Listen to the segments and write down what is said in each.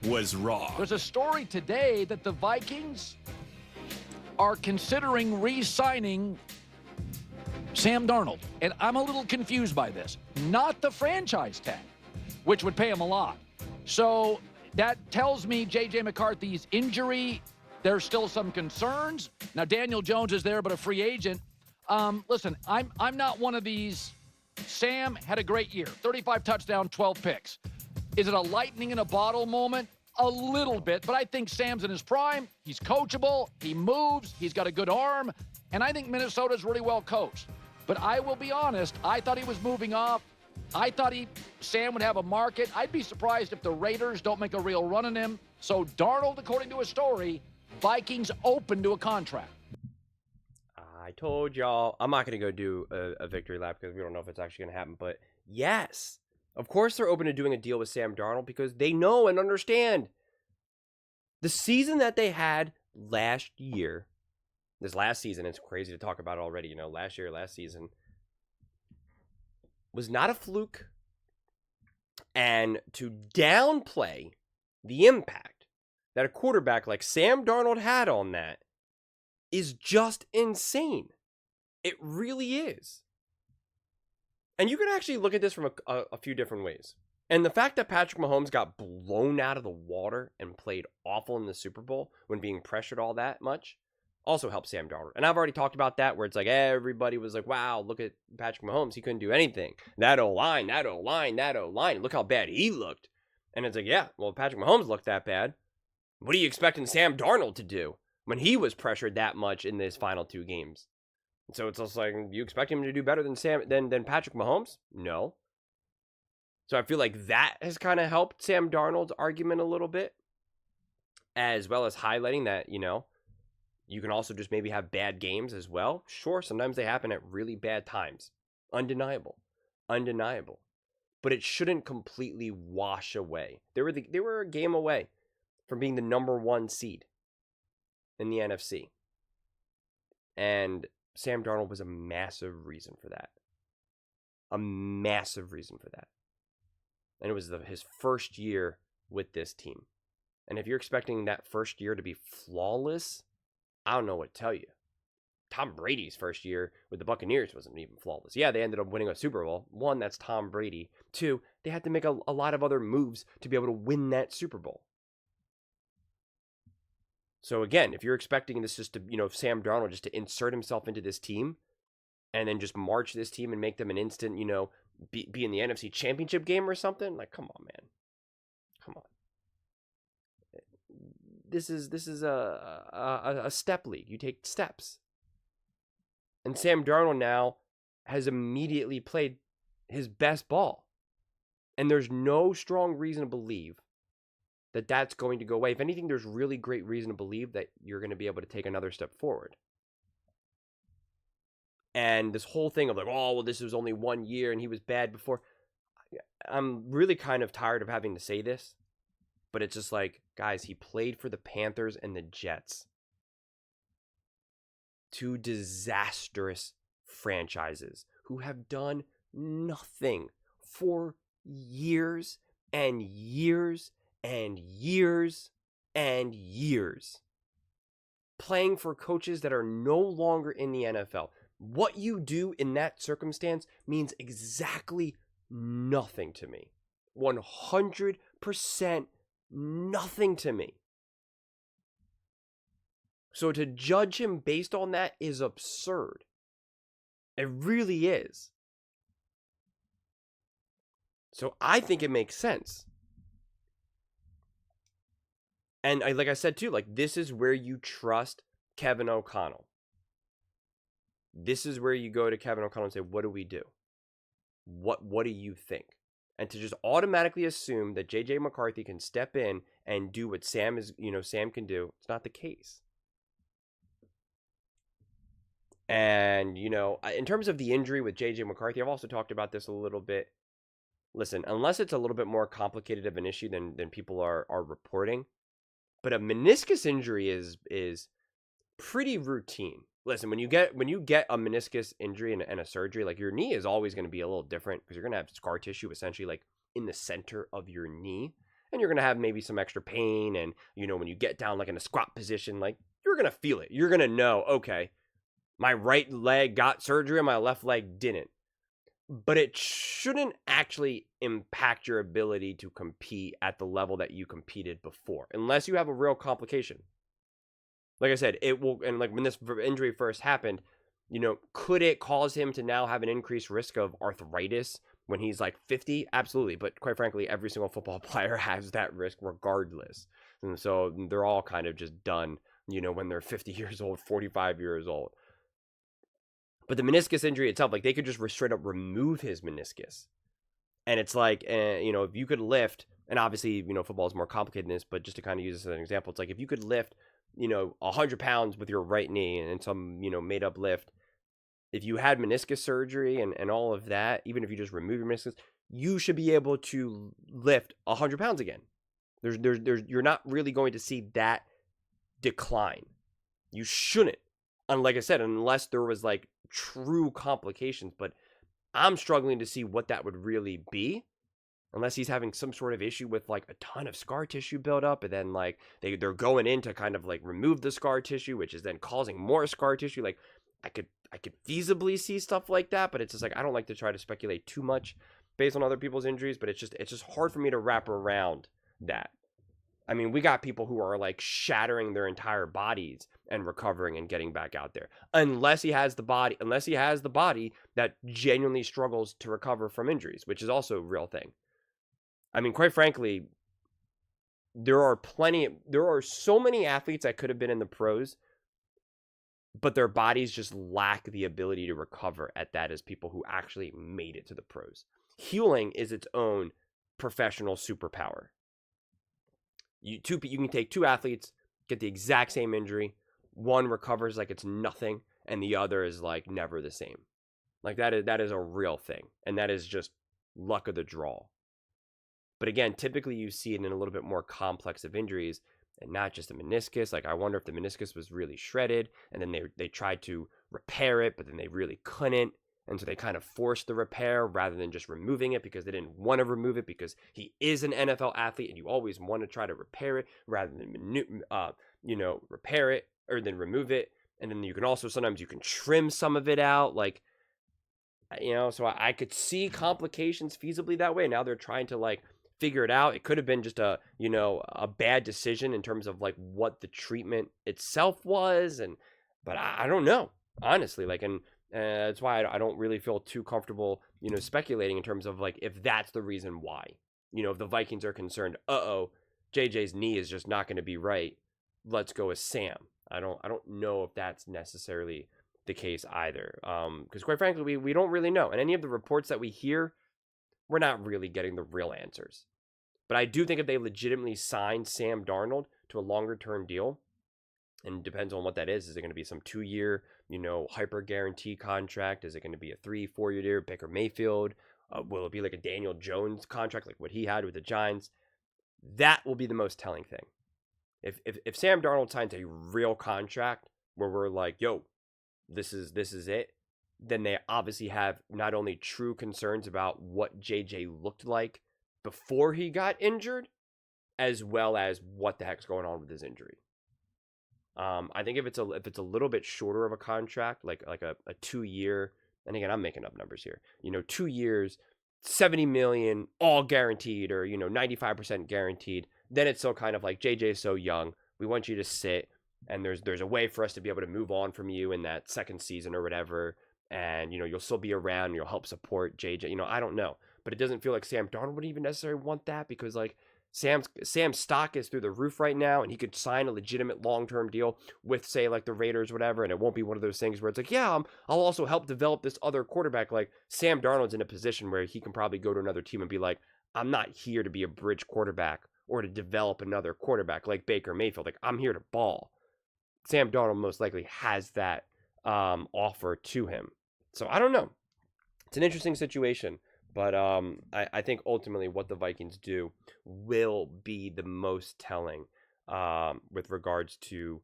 was wrong. There's a story today that the Vikings are considering re-signing Sam Darnold. And I'm a little confused by this. Not the franchise tag, which would pay him a lot. So that tells me J.J. McCarthy's injury, there's still some concerns. Now, Daniel Jones is there, but a free agent. Listen, I'm not one of these. Sam had a great year. 35 touchdowns, 12 picks. Is it a lightning in a bottle moment? A little bit, but I think Sam's in his prime. He's coachable. He moves. He's got a good arm. And I think Minnesota's really well coached. But I will be honest, I thought he was moving off. I thought Sam would have a market. I'd be surprised if the Raiders don't make a real run on him. So Darnold, according to a story, Vikings open to a contract. I told y'all, I'm not going to go do a victory lap because we don't know if it's actually going to happen. But yes, of course they're open to doing a deal with Sam Darnold because they know and understand the season that they had last year. This last season, it's crazy to talk about it already. Last season was not a fluke. And to downplay the impact that a quarterback like Sam Darnold had on that is just insane. It really is. And you can actually look at this from a few different ways. And the fact that Patrick Mahomes got blown out of the water and played awful in the Super Bowl when being pressured all that much also helped Sam Darnold. And I've already talked about that, where it's like everybody was like, wow, look at Patrick Mahomes. He couldn't do anything. That O-line. Look how bad he looked. And it's like, yeah, well, if Patrick Mahomes looked that bad, what are you expecting Sam Darnold to do when he was pressured that much in his final two games? And so it's also like, you expect him to do better than Patrick Mahomes? No. So I feel like that has kind of helped Sam Darnold's argument a little bit, as well as highlighting that, you can also just maybe have bad games as well. Sure, sometimes they happen at really bad times. Undeniable. But it shouldn't completely wash away. They were a game away from being the number 1 seed in the NFC. And Sam Darnold was a massive reason for that. And it was his first year with this team. And if you're expecting that first year to be flawless, I don't know what to tell you. Tom Brady's first year with the Buccaneers wasn't even flawless. Yeah, they ended up winning a Super Bowl. 1, that's Tom Brady. 2, they had to make a lot of other moves to be able to win that Super Bowl. So again, if you're expecting this just to, Sam Darnold just to insert himself into this team and then just march this team and make them an instant, be in the NFC Championship game or something, like, come on, man. Come on. This is a step league. You take steps. And Sam Darnold now has immediately played his best ball. And there's no strong reason to believe that that's going to go away. If anything, there's really great reason to believe that you're going to be able to take another step forward. And this whole thing of like, oh, well, this was only 1 year and he was bad before. I'm really kind of tired of having to say this. But it's just like, guys, he played for the Panthers and the Jets. 2 disastrous franchises who have done nothing for years and years and years and years. Playing for coaches that are no longer in the NFL. What you do in that circumstance means exactly nothing to me. 100% nothing to me. So to judge him based on that is absurd. It really is. So I think it makes sense. And like I said too, like, this is where you trust Kevin O'Connell. This is where you go to Kevin O'Connell and say, what do we do? What do you think? And to just automatically assume that J.J. McCarthy can step in and do what Sam can do, it's not the case. And, in terms of the injury with J.J. McCarthy, I've also talked about this a little bit. Listen, unless it's a little bit more complicated of an issue than people are reporting, but a meniscus injury is pretty routine. Listen, when you get a meniscus injury and a surgery, like, your knee is always going to be a little different because you're going to have scar tissue essentially like in the center of your knee. and you're going to have maybe some extra pain. And, when you get down like in a squat position, like you're going to feel it. You're going to know, okay, my right leg got surgery and my left leg didn't. But it shouldn't actually impact your ability to compete at the level that you competed before, unless you have a real complication. Like I said, it will, and like when this injury first happened, could it cause him to now have an increased risk of arthritis when he's like 50? Absolutely. But quite frankly, every single football player has that risk regardless. And so they're all kind of just done, when they're 50 years old, 45 years old. But the meniscus injury itself, like they could just straight up remove his meniscus. And it's like, if you could lift, and obviously, football is more complicated than this, but just to kind of use this as an example, it's like if you could lift, 100 pounds with your right knee and some, made up lift, if you had meniscus surgery and all of that, even if you just remove your meniscus, you should be able to lift 100 pounds again. You're not really going to see that decline. You shouldn't. And like I said, unless there was like true complications, but I'm struggling to see what that would really be, unless he's having some sort of issue with like a ton of scar tissue buildup, and then like they're going in to kind of like remove the scar tissue, which is then causing more scar tissue. Like I could feasibly see stuff like that, but it's just like I don't like to try to speculate too much based on other people's injuries, but it's just hard for me to wrap around that. I mean, we got people who are like shattering their entire bodies and recovering and getting back out there. Unless he has the body that genuinely struggles to recover from injuries, which is also a real thing. I mean, quite frankly, there are so many athletes that could have been in the pros, but their bodies just lack the ability to recover at that as people who actually made it to the pros. Healing is its own professional superpower. You can take two athletes, get the exact same injury. One recovers like it's nothing, and the other is like never the same. Like that is a real thing, and that is just luck of the draw. But again, typically you see it in a little bit more complex of injuries, and not just a meniscus. Like I wonder if the meniscus was really shredded, and then they tried to repair it, but then they really couldn't. And so they kind of forced the repair rather than just removing it because they didn't want to remove it because he is an NFL athlete and you always want to try to repair it rather than, repair it or then remove it. And then you can also, sometimes you can trim some of it out. Like, so I could see complications feasibly that way. Now they're trying to like figure it out. It could have been just a bad decision in terms of like what the treatment itself was. But I don't know, honestly, like, and that's why I don't really feel too comfortable, speculating in terms of like if that's the reason why. If the Vikings are concerned, JJ's knee is just not going to be right. Let's go with Sam. I don't know if that's necessarily the case either. Because quite frankly, we don't really know. And any of the reports that we hear, we're not really getting the real answers. But I do think if they legitimately signed Sam Darnold to a longer term deal, and it depends on what that is it going to be some 2-year, hyper guarantee contract? Is it going to be a 3-4 year Baker Mayfield? Will it be like a Daniel Jones contract, like what he had with the Giants? That will be the most telling thing. If Sam Darnold signs a real contract where we're like, yo, this is it, then they obviously have not only true concerns about what JJ looked like before he got injured, as well as what the heck's going on with his injury. I think if it's a little bit shorter of a contract, like a 2-year, and again, I'm making up numbers here, 2 years, 70 million, all guaranteed, or 95% guaranteed, then it's still kind of like JJ is so young. We want you to sit, and there's a way for us to be able to move on from you in that second season or whatever, and you'll still be around, and you'll help support JJ. I don't know, but it doesn't feel like Sam Darnold would even necessarily want that because like Sam's stock is through the roof right now, and he could sign a legitimate long-term deal with, say, like the Raiders or whatever, and it won't be one of those things where it's like, yeah, I'll also help develop this other quarterback. Like Sam Darnold's in a position where he can probably go to another team and be like, I'm not here to be a bridge quarterback or to develop another quarterback like Baker Mayfield. Like I'm here to ball. Sam Darnold most likely has that offer to him. So I don't know. It's an interesting situation. But I think ultimately what the Vikings do will be the most telling with regards to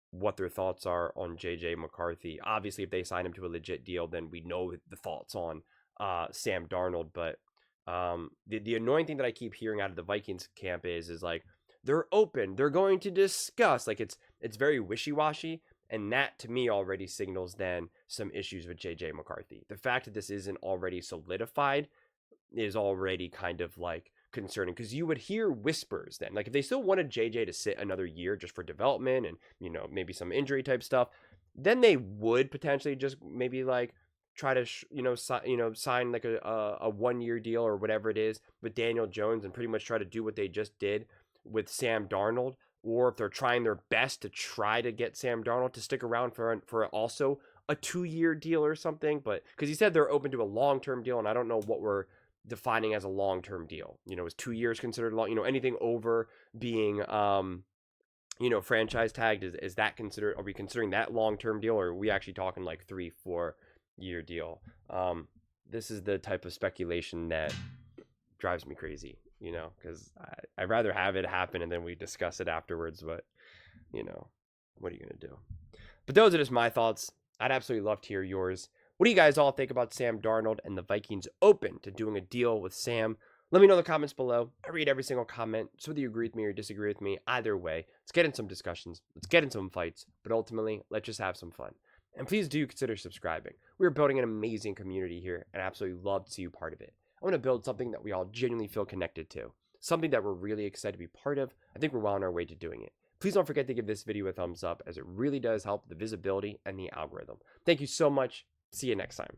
what their thoughts are on JJ McCarthy. Obviously, if they sign him to a legit deal, then we know the thoughts on Sam Darnold. But The annoying thing that I keep hearing out of the Vikings camp is like, they're open, they're going to discuss. Like, it's very wishy-washy, and that to me already signals then some issues with JJ McCarthy. The fact that this isn't already solidified is already kind of like concerning, because you would hear whispers then, like if they still wanted JJ to sit another year just for development and, you know, maybe some injury type stuff, then they would potentially just maybe like try to sign like a 1-year deal or whatever it is with Daniel Jones and pretty much try to do what they just did with Sam Darnold. Or if they're trying their best to try to get Sam Darnold to stick around for also a 2-year deal or something. But because he said they're open to a long-term deal, and I don't know what we're defining as a long-term deal. You know, is 2 years considered long? You know, anything over being franchise tagged, is that considered, are we considering that long-term deal, or are we actually talking like 3-4 year deal? This is the type of speculation that drives me crazy, you know, because I'd rather have it happen and then we discuss it afterwards. But, you know, what are you going to do? But those are just my thoughts. I'd absolutely love to hear yours. What do you guys all think about Sam Darnold and the Vikings open to doing a deal with Sam? Let me know in the comments below. I read every single comment, so whether you agree with me or disagree with me, either way, let's get in some discussions, let's get in some fights, but ultimately, let's just have some fun. And please do consider subscribing. We're building an amazing community here, and I absolutely love to see you part of it. I want to build something that we all genuinely feel connected to, something that we're really excited to be part of. I think we're well on our way to doing it. Please don't forget to give this video a thumbs up, as it really does help the visibility and the algorithm. Thank you so much. See you next time.